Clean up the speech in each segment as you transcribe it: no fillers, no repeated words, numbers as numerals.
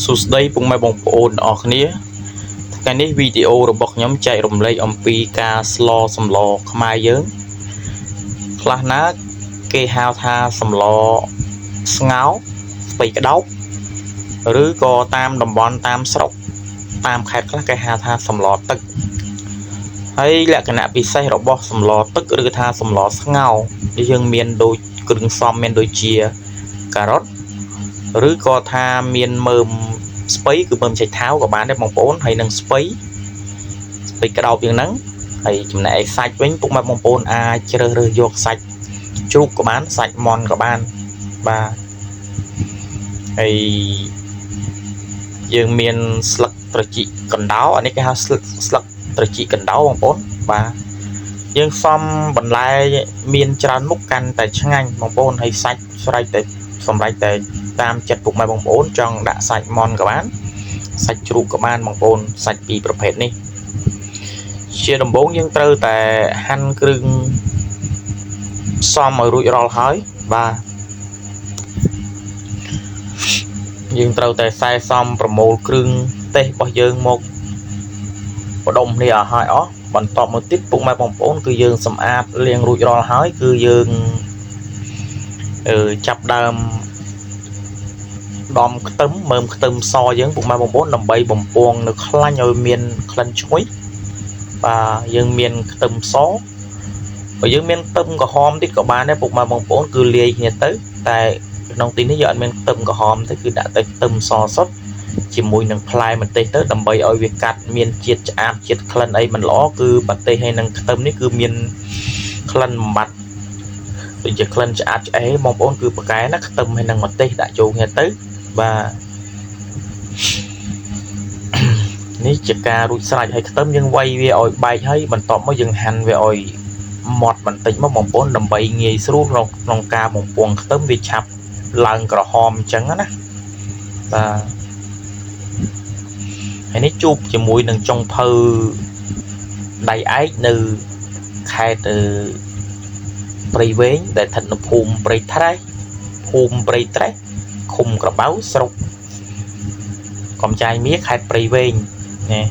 សួស្តីពុកម៉ែបងប្អូនអរគ្នាថ្ងៃនេះវីដេអូរបស់ខ្ញុំចែករំលែកអំពីការស្លសម្លខ្មែរយើងខ្លះណាគេហៅថាសម្លស្ងោរស្ពៃក្តោបឬក៏តាមតំបន់តាមស្រុកតាមខេត្តខ្លះគេហៅថាសម្លទឹកហើយលក្ខណៈពិសេសរបស់សម្លទឹកឬថាសម្លស្ងោរយើងមានដូចគ្រឿងផ្សំមានដូចជាការ៉ុតឬក៏ថាមានមើមស្ពៃគឺមើមចេកថាវក៏បានដែរបងប្អូនហើយនឹងស្ពៃក្តោបយ៉ាងហ្នឹងហើយចំណែកឯសាច់វិញពុកម៉ែបងប្អូនអាចជ្រើសរើសយកសាច់ជ្រូកក៏បានសាច់មាន់ក៏បានបាទហើយយើងមានស្លឹកត្រចៀកកណ្ដោអានេះគេហៅស្លឹកត្រចៀកកណ្ដោបងប្អូនបាទយើងសំបន្លែមានច្រើនមុខកាន់តែឆ្ងាញ់បងប្អូនហើយសាច់ស្រេចតែសម្រេចតែតាមចិត្តពុកម៉ែបងប្អូនចង់ដាក់សាច់មាន់ក៏បានសាច់ជ្រូកក៏បានបងប្អូនសាច់ពីរប្រភេទនេះជាដំបូងយើងត្រូវតែហាន់គ្រឿងផ្សំឲ្យរួចរាល់ហើយបាទយើងត្រូវតែខ្សែសំប្រមូលគ្រឿងទេសរបស់យើងមកបដុំនេះឲ្យហើយអស់បន្ទាប់មកទៀតពុកម៉ែបងប្អូនគឺយើងសម្អាតលាងរួចរាល់ហើយគឺយើងចាប់ដើមដំខ្ទឹមមើមខ្ទឹមសយើងពុកម៉ែបងប្អូនដើម្បីបំពងនៅខ្លាញ់ឲ្យមានក្លិនឈ្ងុយបាទយើងមានខ្ទឹមសបើយើងមានខ្ទឹមក្រហមតិចក៏បានដែរពុកម៉ែបងប្អូនគឺលាយគ្នាទៅតែក្នុងទីនេះយើងអត់មានខ្ទឹមក្រហមទេគឺដាក់តែខ្ទឹមសសុទ្ធជាមួយនឹងផ្លែម្ទេសទៅដើម្បីឲ្យវាកាត់មានជាតិឆ្អាបជាតិក្លិនអីមិនល្អគឺម្ទេសហើយនឹងខ្ទឹមនេះគឺមានក្លិនបំបត្តិដូចជាក្លិនឆ្អាបឆ្អេបងប្អូនគឺប្រកែណាខ្ទឹមហើយនឹងម្ទេសដាក់ចូលគ្នាទៅបាទនេះជាការរួចស្រេចហើយខ្ទឹមយើងវាយវាឲ្យបែកហើយបន្ទាប់មកយើងហាន់វាឲ្យម៉ត់បន្តិចមកបងប្អូនដើម្បីងាយស្រួលក្នុងការបំពងខ្ទឹមវាឆាប់ឡើងក្រហមអញ្ចឹងណាបាទហើយនេះជួបជាមួយនឹងចុងភៅដៃឯកនៅខេត្តព្រៃវែងដែលស្ថិតនៅភូមិព្រៃត្រេះឃុំក្របៅស្រុកកំចាយមាសខេត្តព្រៃវែងណា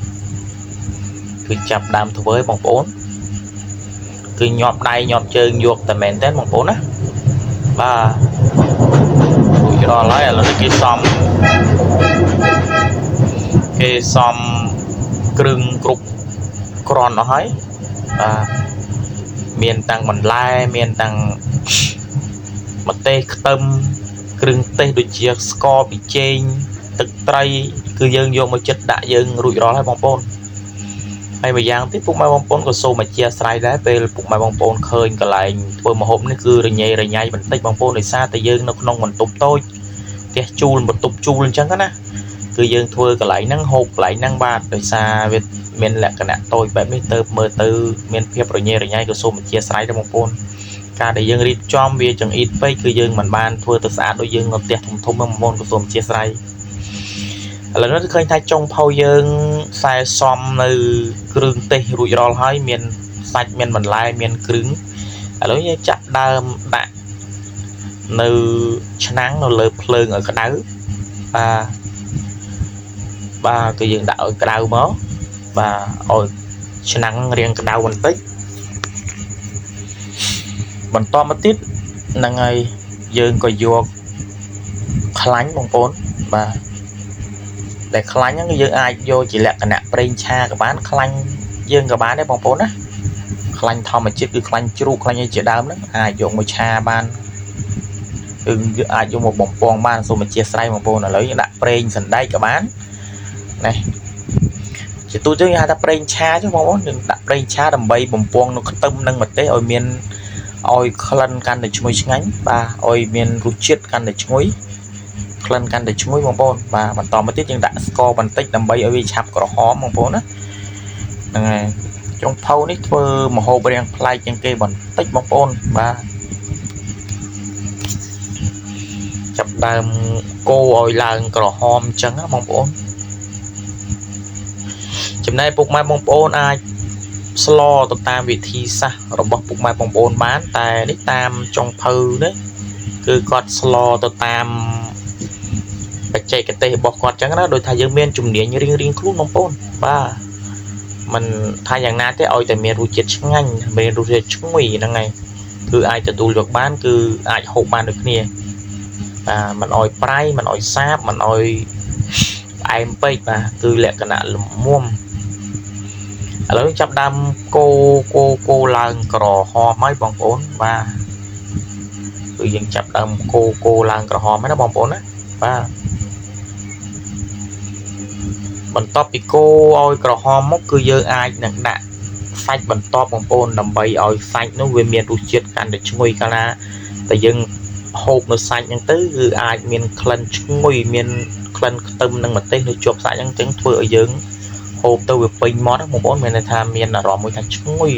គឺចាប់ដើមធ្វើឲ្យបងប្អូនគឺញាប់ដៃញាប់ជើងយកតែមែនទេបងប្អូនណាបាទរួចរាល់ហើយឥឡូវគេសំគ្រឿងគ្រប់គ្រាន់អស់ហើយបាទមានទាំងបន្លែមានទាំងម្ទេសខ្ទឹមគ្រឿងទេសដូចជាស្ករប៊ីចេងទឹកត្រីគឺយើងយកមកចិត្តដាក់យើងរួចរាល់ហើយបងប្អូនហើយមួយយ៉ាងទៀតពុកម៉ែបងប្អូនក៏សូមអធិស្ឋានដែរពេលពុកម៉ែបងប្អូនឃើញកន្លែងធ្វើម្ហូបនេះគឺរញ៉េរញ៉ៃបន្តិចបងប្អូនដោយសារតែយើងនៅក្នុងបន្ទប់តូចផ្ទះជួលបន្ទប់ជួលអញ្ចឹងណាគឺយើងធ្វើកន្លែងហ្នឹងហូបកន្លែងហ្នឹងបាទដោយសារវាមានលក្ខណៈតូចបែបនេះទៅមើលទៅមានភាពរញ៉េរញ៉ៃក៏សូមអធិស្ឋានដែរបងប្អូនការដែលយើងរៀបចំវាចង្អៀតពេកគឺយើងមិនបានធ្វើទៅស្អាតដូចយើងនៅផ្ទះធំៗបងប្អូនក៏សូមអធិស្ឋានឥឡូវនេះឃើញថាចុងភៅយើងខ្សែសំនៅគ្រឿងទេសរួចរាល់ហើយមានសាច់មានបន្លែមានគ្រឿងឥឡូវយើងចាក់ដើមដាក់នៅឆ្នាំងនៅលើភ្លើងឲ្យក្តៅបាទគឺយើងដាក់ឲ្យក្តៅមកបាទឲ្យឆ្នាំងរាងក្តៅបន្តិចបន្តមកទៀតហ្នឹងហើយយើងក៏យកខ្លាញ់បងប្អូនបាទដែលខ្លាញ់ហ្នឹងយើងអាចយកជាលក្ខណៈប្រេងឆាក៏បានខ្លាញ់យើងក៏បានដែរបងប្អូនណាខ្លាញ់ធម្មជាតិគឺខ្លាញ់ជ្រូកខ្លាញ់អីជាដើមហ្នឹងអាចយកមកឆាបានគឺអាចយកមកបំពងបានសូមអធិស្ឋានបងប្អូនឥឡូវយើងដាក់ប្រេងសណ្ដែកក៏បានណាជាទូទៅយើងហៅថាប្រេងឆាchứបងប្អូនយើងដាក់ប្រេងឆាដើម្បីបំពងនៅខ្ទឹមនិងម្ទេសឲ្យមានឲ្យក្លិនកាន់តែឈ្ងុយឆ្ងាញ់បាទឲ្យមានរសជាតិកាន់តែឈ្ងុយក្លិនកាន់តែឈ្ងុយបងប្អូនបាទបន្តមកទៀតយើងដាក់ស្ករបន្តិចដើម្បីឲ្យវាឆាប់ក្រហមបងប្អូនណាហ្នឹងហើយចុងភៅនេះធ្វើម្ហូបរាងប្លែកជាងគេបន្តិចបងប្អូនបាទចាប់ដើមកូរឲ្យឡើងក្រហមអញ្ចឹងណាបងប្អូនចំណែកពុកម៉ែបងប្អូនអាចស្លទៅតាមវិធីសាស្ត្ររបស់ពុកម៉ែបងប្អូនបានតែនេះតាមចុងភៅនេះគឺគាត់ស្លទៅតាមប បច្ចេកទេសរបស់គាត់ចឹងណាដោយថាយើងមានជំនាញរៀងខ្លួនបងប្អូនបាទมันថាយ៉ាងណាទេឲ្យតែមានរសជាតិឆ្ងាញ់មានរសជាតិឈ្ងុយហ្នឹងហើយគឺអាចទទួលយកបានគឺអាចហូបបានដូចគ្នាបាទมันឲ្យប្រៃมันឲ្យសាបมันឲ្យផ្អែមពេកបាទគឺលក្ខណៈល្មមឥឡូវចាប់ដើមកូឡើងក្រហមហើយបងប្អូនបាទគឺយើងចាប់ដើមកូឡើងក្រហមហើយណាបងប្អូនណាបាទបន្ទាប់ពីកូរឲ្យក្រហមមកគឺយើងអាចនឹងដាក់សាច់បន្ទាប់បងប្អូនដើម្បីឲ្យសាច់នោះវាមានរសជាតិកាន់តែឈ្ងុយកាលណាតែយើងហូបនៅសាច់ហ្នឹងទៅគឺអាចមានក្លិនឈ្ងុយមានក្លិនខ្ទឹមនិងម្ទេសនៅជាប់សាច់ហ្នឹងចឹងធ្វើឲ្យយើងហូបទៅវាពេញមាត់បងប្អូនមានន័យថាមានអារម្មណ៍មួយថាឈ្ងុយ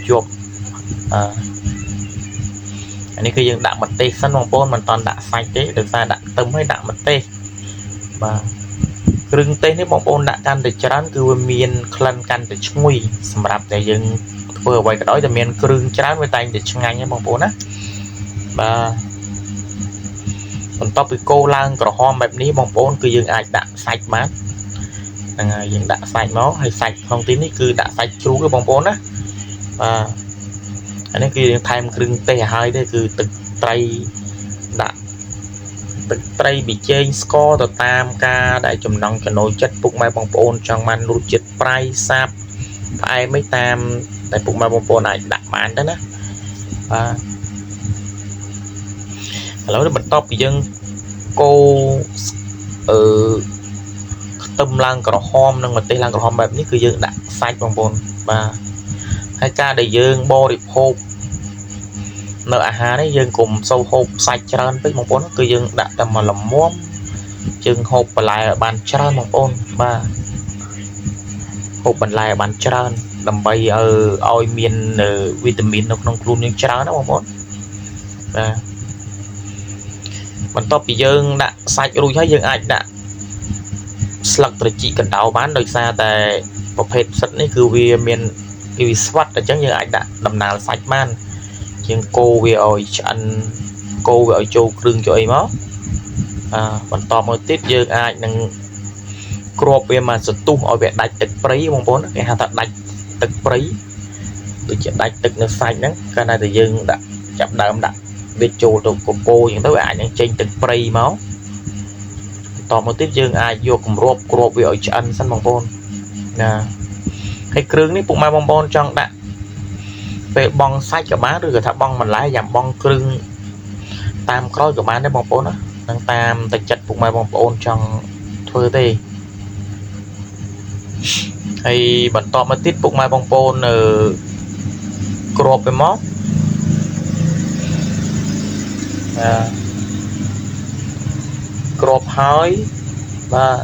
ជាប់អានេះគឺយើងដាក់ម្ទេសសិនបងប្អូនមិនតន់ដាក់សាច់ទេដោយសារដាក់ខ្ទឹមហើយដាក់ម្ទេសបាទគ្រឿងទេសនេះបងប្អូនដាក់កាន់តែច្រើនគឺវាមានក្លិនកាន់តែឈ្ងុយសម្រាប់តែយើងធ្វើអ្វីក៏ដោយតែមានគ្រឿងច្រើនវាតែងតែឆ្ងាញ់ហ្នឹងបងប្អូនណាបាទបន្ទាប់ពីកូរឡើងក្រហមបែបនេះបងប្អូនគឺយើងអាចដាក់សាច់បានហ្នឹងហើយយើងដាក់សាច់មកហើយសាច់ក្នុងទីនេះគឺដាក់សាច់ជ្រូកទេបងប្អូនណាបាទអានេះគឺយើងថែមគ្រឿងទេសឲ្យហើយទេគឺទឹកត្រីដាក់ទឹកត្រីប៊ីចេងស្ករទៅតាមការដែលចំណង់ចំណូលចិត្តពុកម៉ែបងប្អូនចង់បានរសជាតិប្រៃសាបផ្អែមឯតាមតែពុកម៉ែបងប្អូនអាចដាក់បានទៅណាបាទឥឡូវបន្ទាប់ពីយើងកូរខ្ទឹមឡើងក្រហមនិងម្ទេសឡើងក្រហមបែបនេះគឺយើងដាក់សាច់បងប្អូនបាទហើយការដែលយើងបរិភោគនៅអាហារនេះយើងកុំសូវហូបសាច់ច្រើនពេកបងប្អូនគឺយើងដាក់តែមកល្មមយើងហូបបន្លែឲ្យបានច្រើនបងប្អូនបាទហូបបន្លែឲ្យបានច្រើនដើម្បីឲ្យមានវីតាមីននៅក្នុងខ្លួនយើងច្រើនណាបងប្អូនបាទបន្ទាប់ពីយើងដាក់សាច់រួចហើយយើងអាចដាក់ស្លឹកត្រជីកកណ្ដោបានដោយសារតែប្រភេទផ្សិតនេះគឺវាមានវាស្វិតអញ្ចឹងយើងអាចដាក់ដំណើរសាច់បានយើងកូរវាឲ្យឆ្អិនកូរវាឲ្យចូលគ្រឿងចូលអីមកបន្ទាប់មកទៀតយើងអាចនឹងគ្របវាមកសន្ទុះឲ្យវាដាច់ទឹកព្រៃបងប្អូនគេហៅថាដាច់ទឹកព្រៃដូចជាដាច់ទឹកនៅសាច់ហ្នឹងកាលណាតែយើងដាក់ចាប់ដើមដាក់វាចូលទៅកកូរអញ្ចឹងទៅវាអាចនឹងចេញទឹកព្រៃមកបន្តមកទៀតយើងអាចយកគម្របគ្របវាឲ្យឆ្អិនសិនបងប្អូនណាហើយគ្រឿងនេះពុកម៉ែបងប្អូនចង់ដាក់ពេលបងសាច់ក៏បានឬក៏ថាបងបន្លែយ៉ាងបងគ្រឿងតាមក្រោយក៏បានដែរបងប្អូនណានឹងតាមតែចិត្តពុកម៉ែបងប្អូនចង់ធ្វើទេហើយបន្តមកទៀតពុកម៉ែបងប្អូនគ្របវាមកគ្របហើយបាទ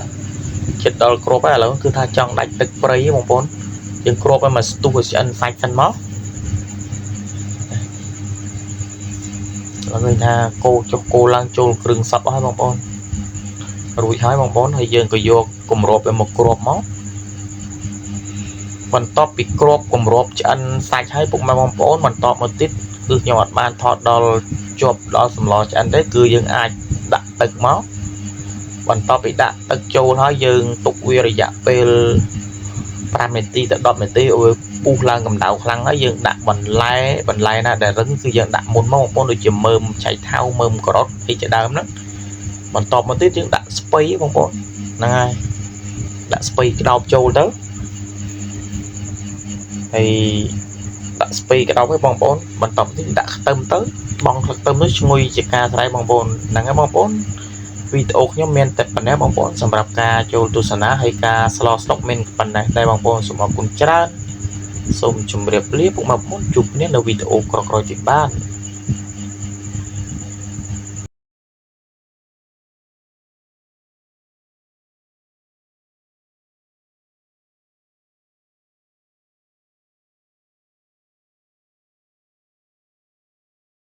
ចិត្តដល់គ្របហើយឥឡូវគឺថាចង់ដាច់ទឹកព្រៃបងប្អូនយើងគ្របឲ្យមកស្ទុះឲ្យឆ្អិនសាច់សិនមកឃើញថាកូរចុះកូរឡើងចូលគ្រឿងសពហើយបងប្អូនរួចហើយបងប្អូនហើយយើងក៏យកគម្របវាមកគ្របមកបន្ទាប់ពីគ្របគម្របឆ្អិនសាច់ហើយពុកម៉ែបងប្អូនបន្តមកទៀតគឺខ្ញុំអត់បានថតដល់ជាប់ដល់សម្លឆ្អិនទេគឺយើងអាចដាក់ទឹកមកបន្ទាប់ពីដាក់ទឹកចូលហើយយើងទុកវារយៈពេល5នាទីទៅ10នាទីឲ្យពុះឡើងកម្ដៅខ្លាំងហើយយើងដាក់បន្លែណាដែលរឹងគឺយើងដាក់មុនមកបងប្អូនដូចជាមើមឆៃថាវមើមការ៉ុតអីជាដើមហ្នឹងបន្ទាប់មកទៀតយើងដាក់ស្ពៃបងប្អូនហ្នឹងហើយដាក់ស្ពៃក្តោបចូលទៅហើយដាក់ស្ពៃក្តោបឲ្យបងប្អូនបន្ទាប់ទៀតដាក់ខ្ទឹមទៅបងខ្ទឹមនោះឈ្ងុយជាការស្រ័យបងប្អូនហ្នឹងហើយបងប្អូនវីដេអូខ្ញុំមានតែប៉ុណ្ណេះបងប្អូនសម្រាប់ការចូលទស្សនាហើយការស្លស្តុកមានប៉ុណ្ណេះដែរបងប្អូនសូមអរគុណច្រើនសូមជម្រាបលាពុកម៉ែបងប្អូនជួបគ្នានៅវីដេអូក្រោយៗទៀតបាន